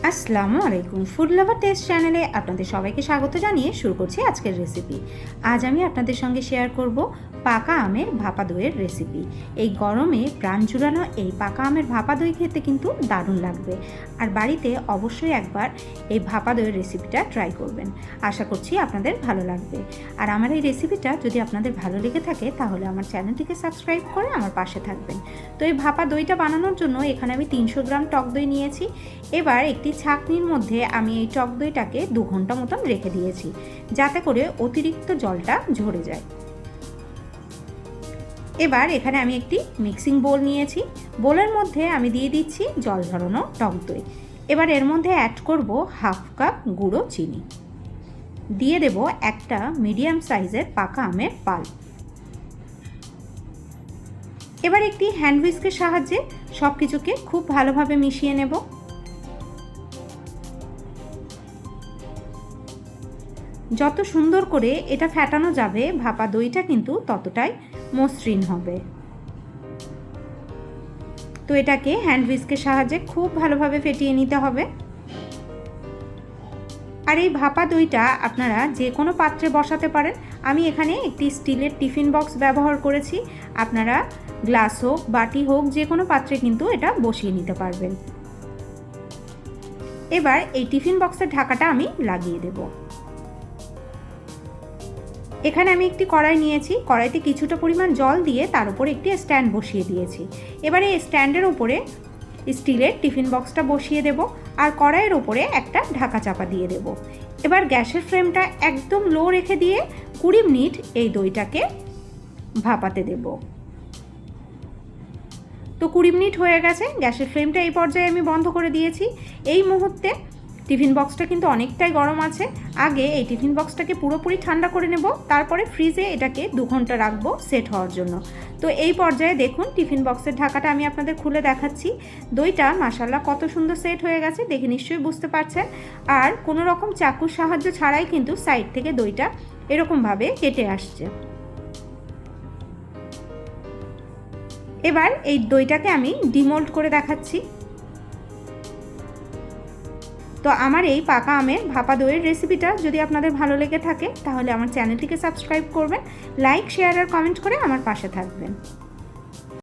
আসসালামু আলাইকুম। Food lover test চ্যানেলে আপনাদের সবাইকে স্বাগত জানিয়ে শুরু করছি আজকের রেসিপি। আজ আমি আপনাদের সঙ্গে শেয়ার করব পাকা আমের ভাপা দইয়ের রেসিপি। এই গরমে প্রাণ জুড়ানো এই পাকা আমের ভাপা দই খেতে কিন্তু দারুণ লাগবে, আর বাড়িতে অবশ্যই একবার এই ভাপা দইয়ের রেসিপিটা ট্রাই করবেন। আশা করছি আপনাদের ভালো লাগবে। আর আমার এই রেসিপিটা যদি আপনাদের ভালো লেগে থাকে তাহলে আমার চ্যানেলটিকে সাবস্ক্রাইব করে আমার পাশে থাকবেন। তো এই ভাপা দইটা বানানোর জন্য এখানে আমি 300 গ্রাম টক দই নিয়েছি। এবার একটি ছাঁকনির মধ্যে আমি এই টক দইটাকে 2 ঘন্টা মতন রেখে দিয়েছি, যাতে করে অতিরিক্ত জলটা ঝরে যায়। এবার এখানে আমি একটি মিক্সিং বোল নিয়েছি। বোলের মধ্যে আমি দিয়ে দিচ্ছি জল ঝরানো টক দই। এবার এর মধ্যে অ্যাড করব হাফ কাপ গুঁড়ো চিনি, দিয়ে দেব একটা মিডিয়াম সাইজের পাকা আমের পাল্প। এবার একটি হ্যান্ড হুইস্কের সাহায্যে সব কিছুকে খুব ভালোভাবে মিশিয়ে নেব। যত সুন্দর করে এটা ফেটানো যাবে ভাপা দইটা কিন্তু ততটাই মসৃণ হবে। তো এটাকে হ্যান্ড হুইস্কের সাহায্যে খুব ভালোভাবে ফেটিয়ে নিতে হবে। আর এই ভাপা দইটা আপনারা যে কোনো পাত্রে বসাতে পারেন। আমি এখানে একটি স্টিলের টিফিন বক্স ব্যবহার করেছি। আপনারা গ্লাস হোক, বাটি হোক, যে কোনো পাত্রে কিন্তু এটা বসিয়ে নিতে পারবেন। এবার এই টিফিন বক্সের ঢাকাটা আমি লাগিয়ে দেব। এখানে আমি একটি কড়াই নিয়েছি। কড়াইতে কিছুটা পরিমাণ জল দিয়ে তার উপরে একটি স্ট্যান্ড বসিয়ে দিয়েছি। এবারে এই স্ট্যান্ডের উপরে স্টিলের টিফিন বক্সটা বসিয়ে দেব, আর কড়াইয়ের উপরে একটা ঢাকা চাপা দিয়ে দেব। এবার গ্যাসের ফ্লেমটা একদম লো রেখে দিয়ে 20 মিনিট এই দইটাকে ভাপাতে দেব। তো 20 মিনিট হয়ে গেছে। গ্যাসের ফ্লেমটা এই পর্যায়ে আমি বন্ধ করে দিয়েছি। এই মুহূর্তে টিফিন বক্সটা কিন্তু অনেকটাই গরম আছে। আগে এই টিফিন বক্সটাকে পুরোপুরি ঠান্ডা করে নেব, তারপরে ফ্রিজে এটাকে 2 ঘন্টা রাখবো সেট হওয়ার জন্য। তো এই পর্যায়ে দেখুন টিফিন বক্সের ঢাকাটা আমি আপনাদের খুলে দেখাচ্ছি। দইটা মাশাআল্লাহ কত সুন্দর সেট হয়ে গেছে, দেখে নিশ্চয়ই বুঝতে পারছেন। আর কোনো রকম চাকুর সাহায্য ছাড়াই কিন্তু সাইড থেকে দইটা এরকমভাবে কেটে আসছে। এবার এই দইটাকে আমি ডিমোল্ড করে দেখাচ্ছি। তো আমার এই পাকা আমের ভাপা দইয়ের রেসিপিটা যদি আপনাদের ভালো লেগে থাকে তাহলে আমার চ্যানেলটিকে সাবস্ক্রাইব করবেন, লাইক, শেয়ার আর কমেন্ট করে আমার পাশে থাকবেন।